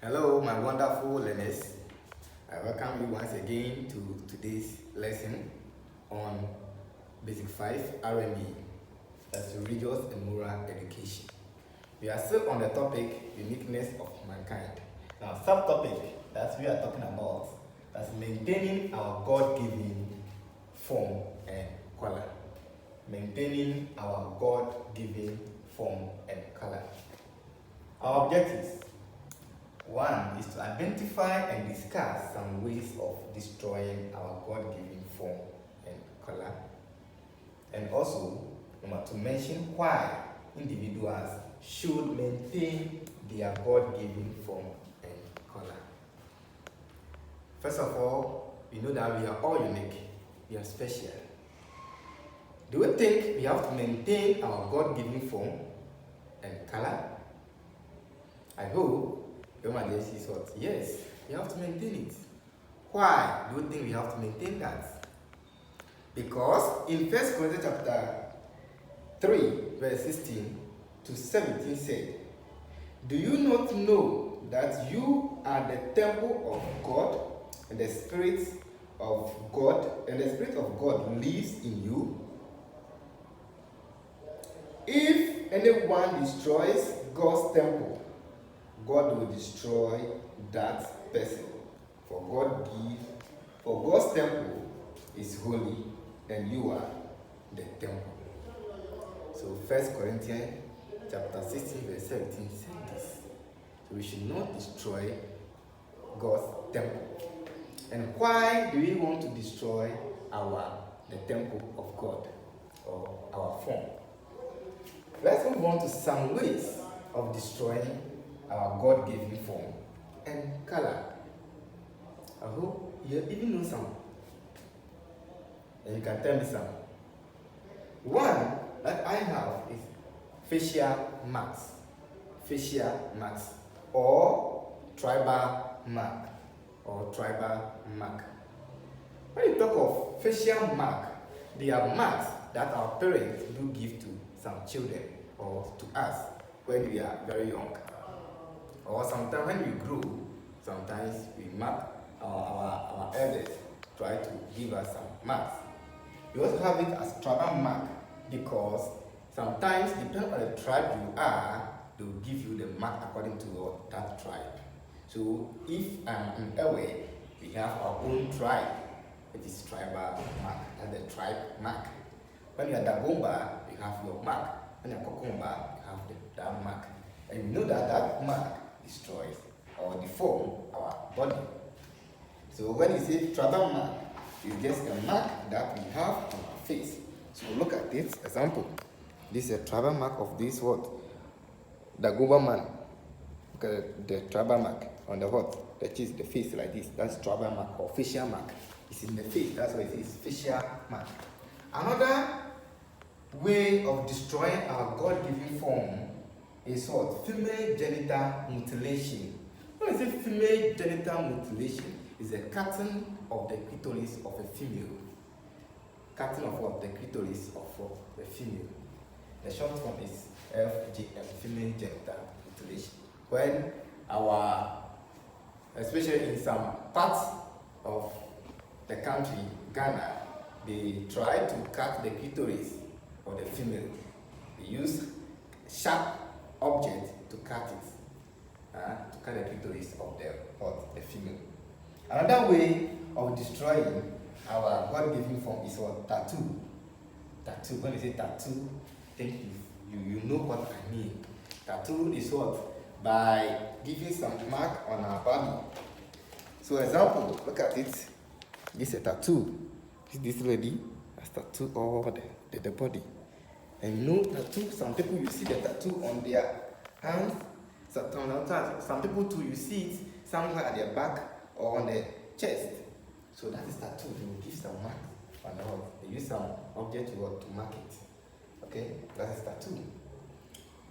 Hello, my wonderful learners. I welcome you once again to today's lesson on Basic 5 RME, that's Religious and Moral Education. We are still on the topic Uniqueness of Mankind. Now, subtopic that we are talking about is maintaining our God-given form and color. Maintaining our God-given form and color. Our objectives. One is to identify and discuss some ways of destroying our God-given form and color. And also, to mention why individuals should maintain their God-given form and color. First of all, we know that we are all unique, we are special. Do we think we have to maintain our God-given form and color? I hope your Majesty is what? Yes, we have to maintain it. Why do you think we have to maintain that? Because in 1 Corinthians chapter 3, verse 16 to 17 said, "Do you not know that you are the temple of God, and the Spirit of God lives in you? If anyone destroys God's temple, God will destroy that person. For God's temple is holy, and you are the temple." So 1 Corinthians chapter 16, verse 17 says this. So we should not destroy God's temple. And why do we want to destroy the temple of God or our form? Let's move on to some ways of destroying our God-given form and color. I hope you even know some, and you can tell me some. One that I have is facial marks, or tribal mark, When you talk of facial mark, they are marks that our parents do give to some children or to us when we are very young. Or sometimes when we grow, sometimes we mark our elders, try to give us some marks. We also have it as tribal mark because sometimes, depending on the tribe you are, they will give you the mark according to that tribe. So if I'm in Ewe, we have our own tribe, it is tribal mark, that's the tribe mark. When you are Dagomba, you have your mark. When you are Kokomba, you have that mark. And you know that mark destroys or deform our body. So when you say tribal mark, it's just a mark that we have on our face. So look at this example. This is a tribal mark of this what? The Goba man. Look at the tribal mark on the what? The cheese, the face like this. That's tribal mark or facial mark. It's in the face. That's why it is facial mark. Another way of destroying our God-given form is what? Female genital mutilation. When I say female genital mutilation, is a cutting of the clitoris of a female. Cutting of what? The clitoris of the female. The short form is FGM, female genital mutilation. When especially in some parts of the country, Ghana, they try to cut the clitoris of the female. They use sharp object to cut it, to cut the clitoris of the female. Another way of destroying our God-given form is what? Tattoo. When you say tattoo, think you know what I mean. Tattoo is what? By giving some mark on our body. So example, look at it. This is a tattoo. This lady has tattoo all the body. And you know tattoo, some people you see the tattoo on their hands, some people too you see it somewhere at their back or on their chest. So that is tattoo. They will give some mark on the heart. They use some object to mark it. Okay, that is tattoo.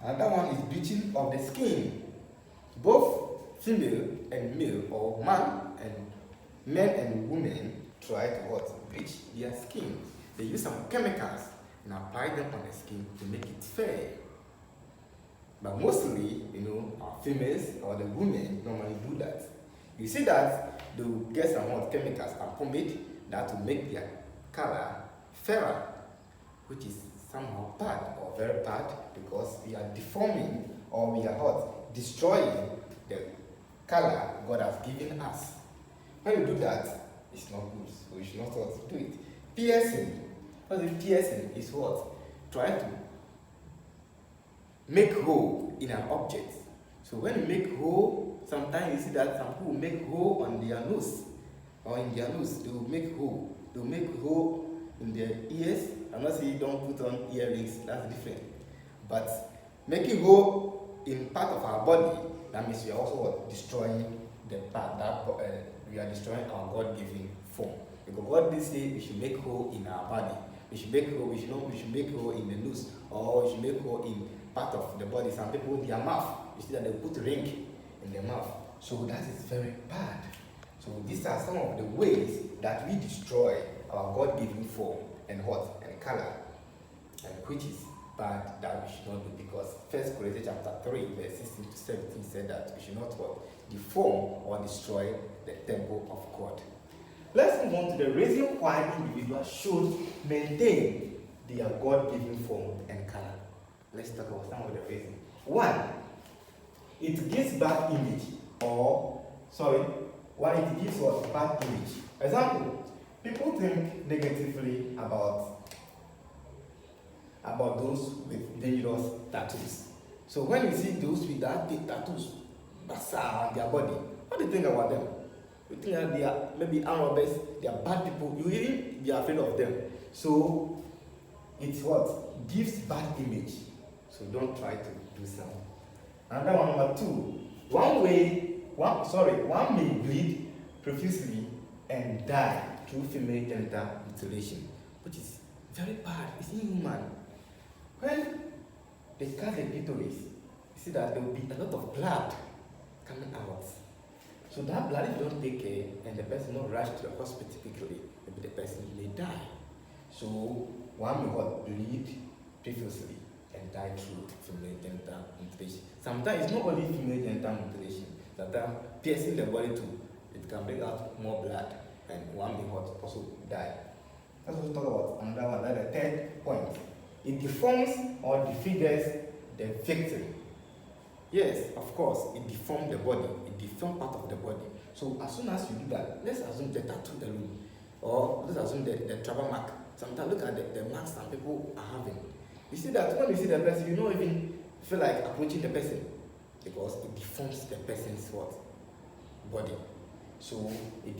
Another one is bleaching of the skin. Both female and male, or men and women try to bleach their skin. They use some chemicals and apply them on the skin to make it fair. But mostly, our females or the women normally do that. You see that they will get some hot chemicals and pomade that will make their color fairer, which is somehow bad or very bad because we are deforming or we are hot, destroying the color God has given us. When you do that, it's not good, so you should not do it. Piercing. Piercing is what? Try to make hole in an object. So when you make hole, sometimes you see that some people make hole on their nose or in their nose. They will make hole. They will make hole in their ears. I'm not saying you don't put on earrings. That's different. But making hole in part of our body, that means we are also destroying the part that we are destroying our God-given form. Because God did say we should make hole in our body. We should make hole. We should make hole in the nose, or we should make hole in part of the body. Some people, their mouth, you see that they put ring in their mouth. So that is very bad. So these are some of the ways that we destroy our God-given form and color, and which is bad that we should not do, because 1 Corinthians chapter 3, verse 16 to 17 said that we should not deform or destroy the temple of God. Let's move on to the reason why individuals should maintain their God-given form and color. Let's talk about some of the reasons. One, it gives bad image, it gives what? Bad image. Example, people think negatively about those with dangerous tattoos. So when you see those with that big tattoos on their body, what do you think about them? You think that they are maybe armed robbers, they are bad people, you even be afraid of them. So it's what? Gives bad image. So don't try to do so. Another one, number two. One may bleed profusely and die through female genital mutilation, which is very bad. It's inhuman. When they cut the clitoris, you see that there will be a lot of blood coming out. So that blood, if you don't take care and the person not rush to the hospital quickly, maybe the person may die. So one may bleed profusely and die through female genital mutilation. Sometimes it's not only female genital mutilation. Sometimes piercing the body too, it can bring out more blood, and one may also die. Let's also talk about another one. That's the third point. It deforms or disfigures the victim. Yes, of course, it deforms the body. It deforms part of the body. So as soon as you do that, let's assume the tattoo alone, or let's assume the travel mark. Sometimes look at the marks some people are having. You see that when you see the person, you don't even feel like approaching the person, because it deforms the person's body. So it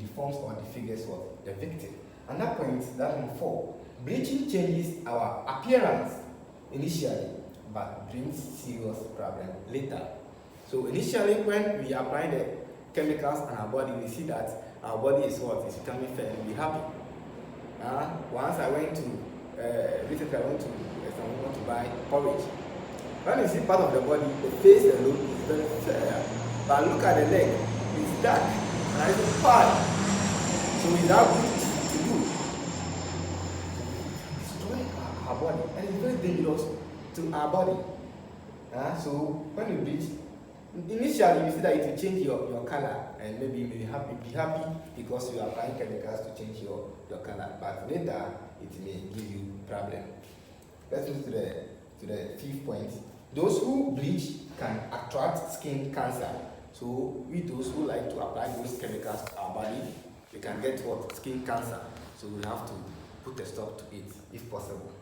deforms or disfigures the victim. Another point, that number 4, bleaching changes our appearance initially, but brings serious problem later. So initially, when we apply the chemicals on our body, we see that our body is becoming fair and we're happy. Once I went to recently I went to someone to buy porridge. When you see part of the body, the face alone is very fair, but look at the leg, it's dark and it's hard. So is that good to do? Destroy our body, and it's very dangerous to our body. So when you bleach, initially you see that it will change your color, and maybe you may be happy because you are applying chemicals to change your color, but later it may give you problem. Let's move to the 5th point. Those who bleach can attract skin cancer. So we those who like to apply those chemicals to our body, we can get skin cancer. So we have to put a stop to it if possible.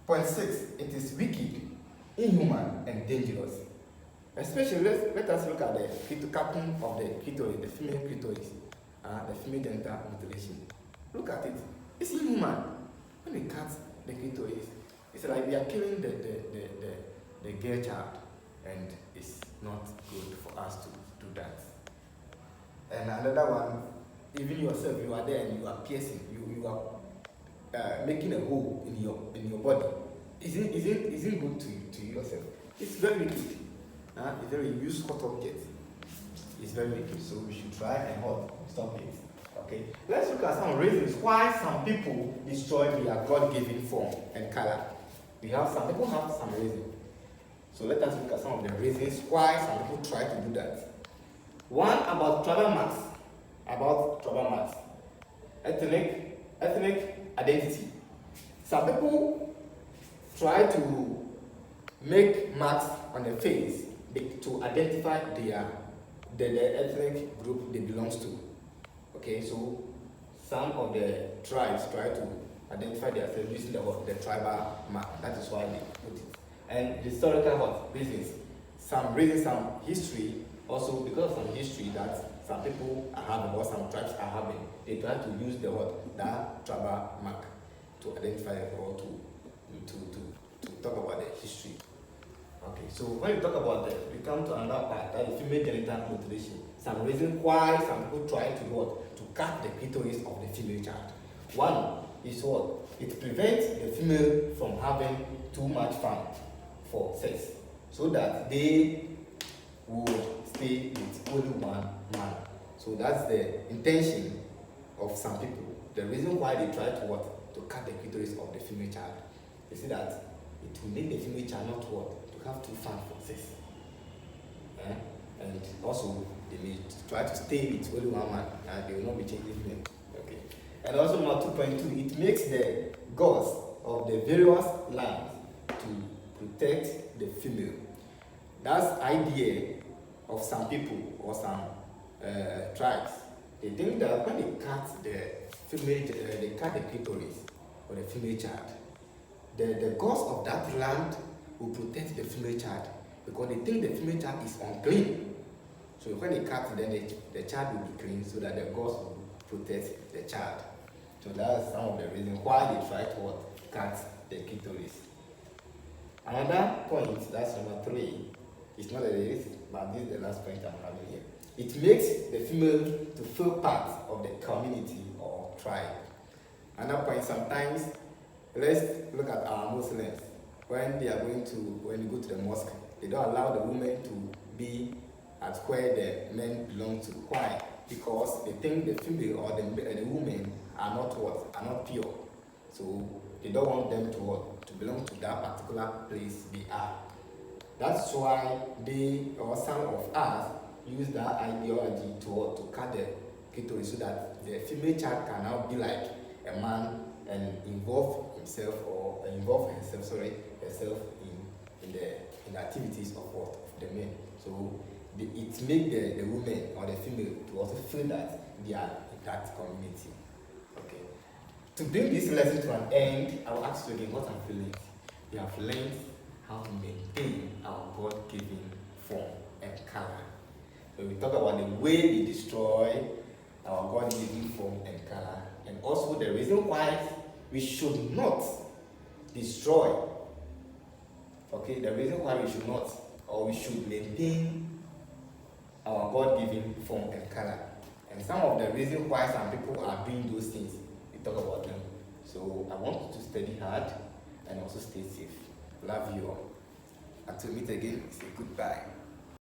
Point 6, it is wicked, inhuman, and dangerous. Especially, let us look at the cutting of the clitoris, the female clitoris, the female genital mutilation. Look at it. It's inhuman. When we cut the clitoris, it's like we are killing the girl child, and it's not good for us to do that. And another one, even yourself, you are there and you are piercing, you are making a hole in your body. Isn't good to yourself. It's very wicked. It's very use hot object. It's very wicked. So we should try and stop it. Okay. Let's look at some reasons why some people destroy their God-given form and color. Some people have some reason. So let us look at some of the reasons why some people try to do that. One, about tribal marks. Ethnic identity. Some people try to make marks on their face to identify the ethnic group they belong to. Okay, so some of the tribes try to identify themselves using the tribal mark. That is why they put it. And historical reasons. Some history also, because of some history that some people are having or some tribes are having, they try to use that tribal mark to identify or to talk about the history. Okay, so when you talk about that, we come to another part, that is female genital mutilation. Some reason why some people try to to cut the clitoris of the female child. One is what? It prevents the female from having too much fun for sex, so that they would stay with only one man. So that's the intention of some people. The reason why they try to cut the clitoris of the female child. They say that it will make the female child not to have too fun for sex. And also they may try to stay with only one man and they will not be changing men. Okay. And also number 2.2, it makes the gods of the various lands to protect the female. That's idea of some people or some tribes. They think that when they cut the female, they cut the clitoris or the female child, the gods of that land will protect the female child because they think the female child is unclean. So when they cut, then the child will be clean so that the gods will protect the child. So that's some of the reasons why they try to cut the clitoris. Another point, that's number 3, it's not a race, but this is the last point I'm having here. It makes the female to feel part of the community or tribe. Another point, sometimes, let's look at our Muslims. When you go to the mosque, they don't allow the women to be at where the men belong to. Why? Because they think the female or the women are not pure. So they don't want them to belong to that particular place they are. That's why they or some of us use that ideology to cut the clitoris so that the female child can now be like a man and involve herself in the activities of the men. So it makes the women or the female to also feel that they are in that community. Okay. To bring this lesson to an end, I will ask you again what I'm feeling. We have learned how to maintain our God-given form and color. So we talk about the way we destroy our God-given form and color, and also the reason why we should not destroy. Okay, the reason why we should not, or we should maintain our God-given form and color. And some of the reasons why some people are doing those things, we talk about them. So I want you to study hard and also stay safe. Love you all. Until we meet again, say goodbye.